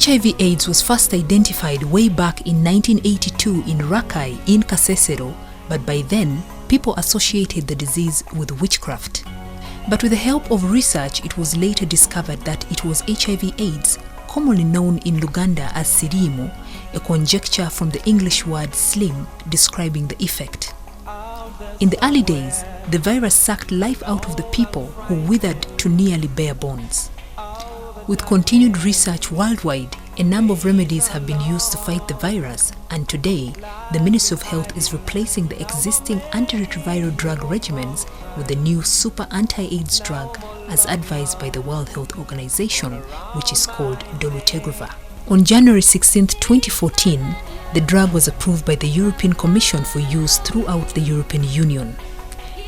HIV AIDS was first identified way back in 1982 in Rakai in Kasesero, but by then, people associated the disease with witchcraft. But with the help of research, it was later discovered that it was HIV AIDS, commonly known in Uganda as Sirimu, a conjecture from the English word slim describing the effect. In the early days, the virus sucked life out of the people who withered to nearly bare bones. With continued research worldwide, a number of remedies have been used to fight the virus, and today, the Ministry of Health is replacing the existing antiretroviral drug regimens with the new super anti-AIDS drug as advised by the World Health Organization, which is called dolutegravir. On January 16, 2014, the drug was approved by the European Commission for use throughout the European Union.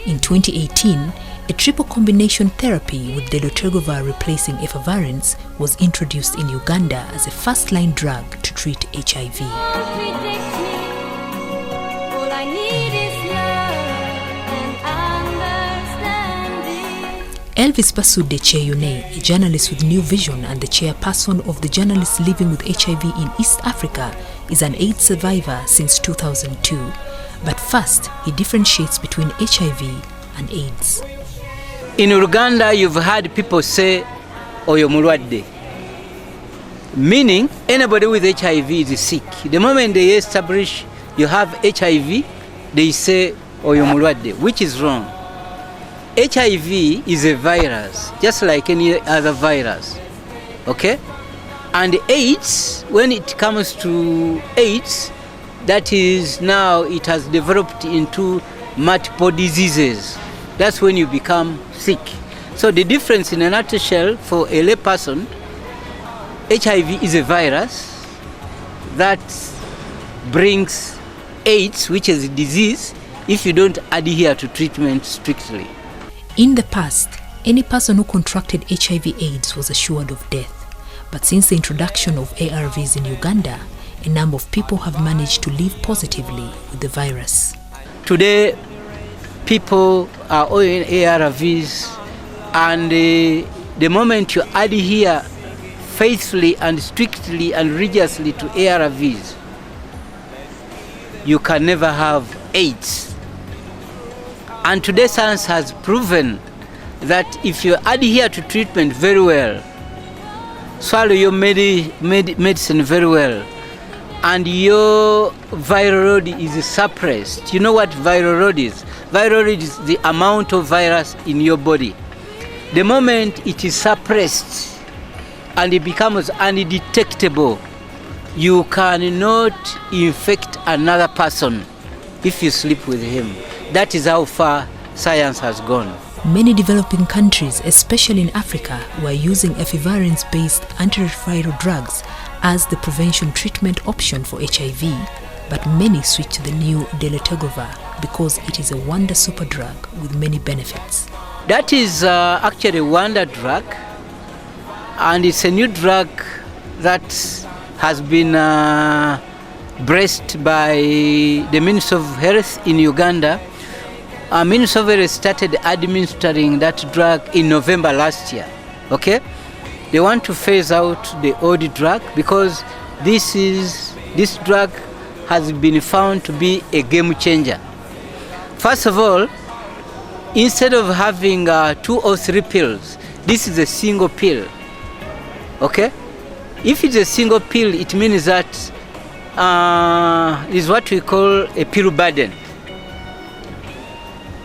In 2018, a triple combination therapy with dolutegravir replacing efavirenz was introduced in Uganda as a first-line drug to treat HIV. Elvis Basude Cheyune, a journalist with New Vision and the chairperson of the Journalists Living with HIV in East Africa, is an AIDS survivor since 2002. But first, he differentiates between HIV and AIDS. In Uganda, you've heard people say, "Oyo mulwadde," meaning anybody with HIV is sick. The moment they establish you have HIV, they say, "Oyo mulwadde," which is wrong. HIV is a virus, just like any other virus, okay? And AIDS, when it comes to AIDS, that is now it has developed into multiple diseases. That's when you become sick. So the difference in a nutshell for a lay person, HIV is a virus that brings AIDS, which is a disease, if you don't adhere to treatment strictly. In the past, any person who contracted HIV/AIDS was assured of death. But since the introduction of ARVs in Uganda, a number of people have managed to live positively with the virus. Today, people are on ARVs, and the moment you adhere faithfully and strictly and religiously to ARVs, you can never have AIDS. And today science has proven that if you adhere to treatment very well, swallow your medicine very well, and your viral load is suppressed. You know what viral load is? Viral load is the amount of virus in your body. The moment it is suppressed and it becomes undetectable, you cannot infect another person if you sleep with him. That is how far science has gone. Many developing countries, especially in Africa, were using efavirenz-based antiretroviral drugs as the prevention treatment option for HIV, but many switched to the new dolutegravir because it is a wonder super drug with many benefits. That is actually a wonder drug, and it's a new drug that has been blessed by the Ministry of Health in Uganda. Ministry of Health started administering that drug in November last year. Okay, they want to phase out the old drug because this drug has been found to be a game changer. First of all, instead of having 2 or 3 pills, this is a single pill. Okay, if it's a single pill, it means that is what we call a pill burden.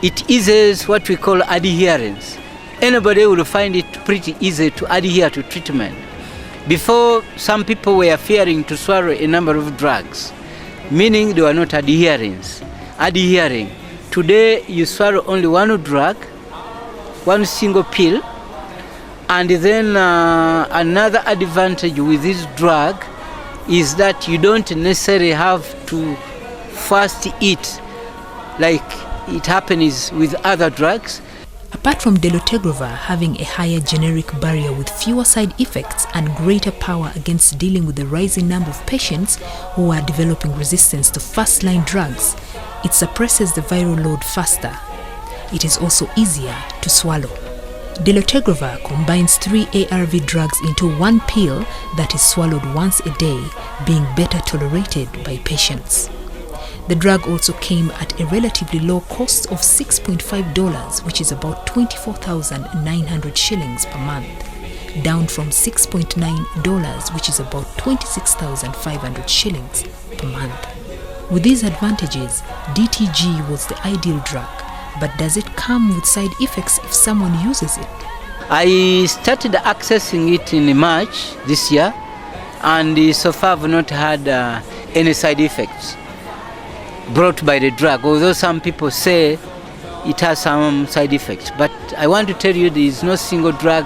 It eases what we call adherence. Anybody will find it pretty easy to adhere to treatment. Before, some people were fearing to swallow a number of drugs, meaning they were not adhering. Today, you swallow only one drug, one single pill, and then another advantage with this drug is that you don't necessarily have to fast eat like it happens with other drugs. Apart from dolutegravir having a higher generic barrier with fewer side effects and greater power against dealing with the rising number of patients who are developing resistance to first-line drugs, it suppresses the viral load faster. It is also easier to swallow. Dolutegravir combines 3 ARV drugs into one pill that is swallowed once a day, being better tolerated by patients. The drug also came at a relatively low cost of $6.5, which is about 24,900 shillings per month, down from $6.9, which is about 26,500 shillings per month. With these advantages, DTG was the ideal drug, but does it come with side effects if someone uses it? I started accessing it in March this year, and so far I've not had any side effects brought by the drug, although some people say it has some side effects. But I want to tell you there is no single drug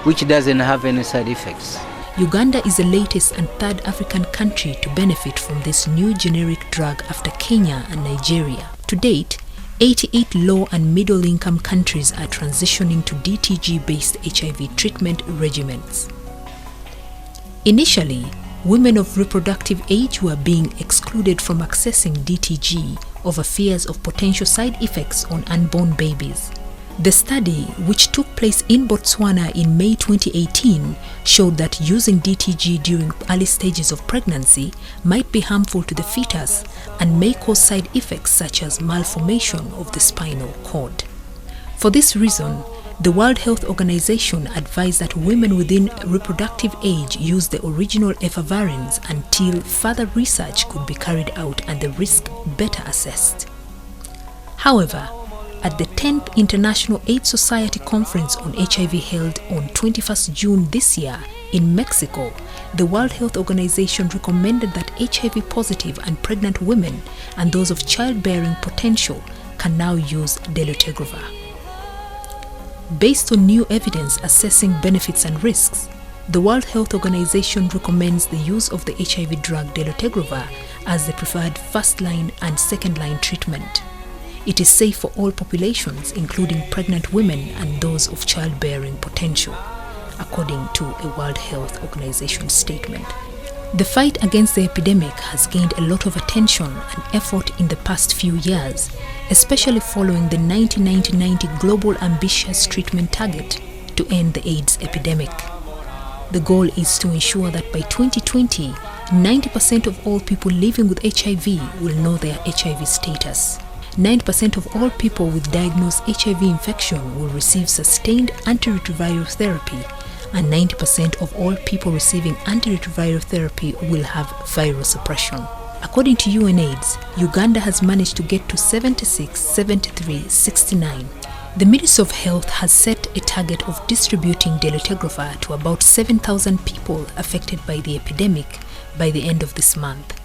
which doesn't have any side effects. Uganda is the latest and third African country to benefit from this new generic drug after Kenya and Nigeria. To date, 88 low and middle income countries are transitioning to DTG-based HIV treatment regimens. Initially, women of reproductive age were being excluded from accessing DTG over fears of potential side effects on unborn babies. The study, which took place in Botswana in May 2018, showed that using DTG during early stages of pregnancy might be harmful to the fetus and may cause side effects such as malformation of the spinal cord. For this reason, the World Health Organization advised that women within reproductive age use the original efavirenz until further research could be carried out and the risk better assessed. However, at the 10th International AIDS Society Conference on HIV held on 21st June this year in Mexico, the World Health Organization recommended that HIV positive and pregnant women and those of childbearing potential can now use dolutegravir. Based on new evidence assessing benefits and risks, the World Health Organization recommends the use of the HIV drug dolutegravir as the preferred first-line and second-line treatment. It is safe for all populations, including pregnant women and those of childbearing potential, according to a World Health Organization statement. The fight against the epidemic has gained a lot of attention and effort in the past few years, especially following the 1990 Global Ambitious Treatment Target to end the AIDS epidemic. The goal is to ensure that by 2020, 90% of all people living with HIV will know their HIV status. 9% of all people with diagnosed HIV infection will receive sustained antiretroviral therapy, and 90% of all people receiving antiretroviral therapy will have viral suppression. According to UNAIDS, Uganda has managed to get to 76, 73, 69. The Ministry of Health has set a target of distributing dolutegravir to about 7,000 people affected by the epidemic by the end of this month.